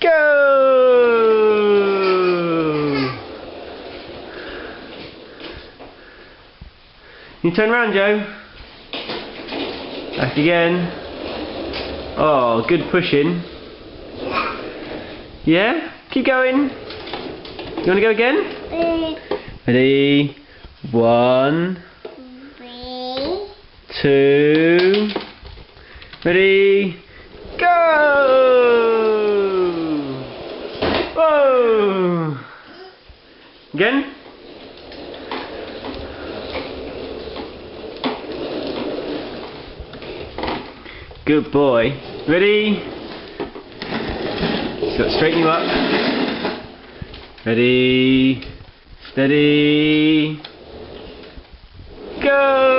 Go! You turn around, Joe. Back again. Oh, good pushing. Yeah? Keep going. You want to go again? Ready? 1, 2. Ready? Go! Whoa! Again? Good boy. Ready? So straighten you up. Ready? Steady. Go!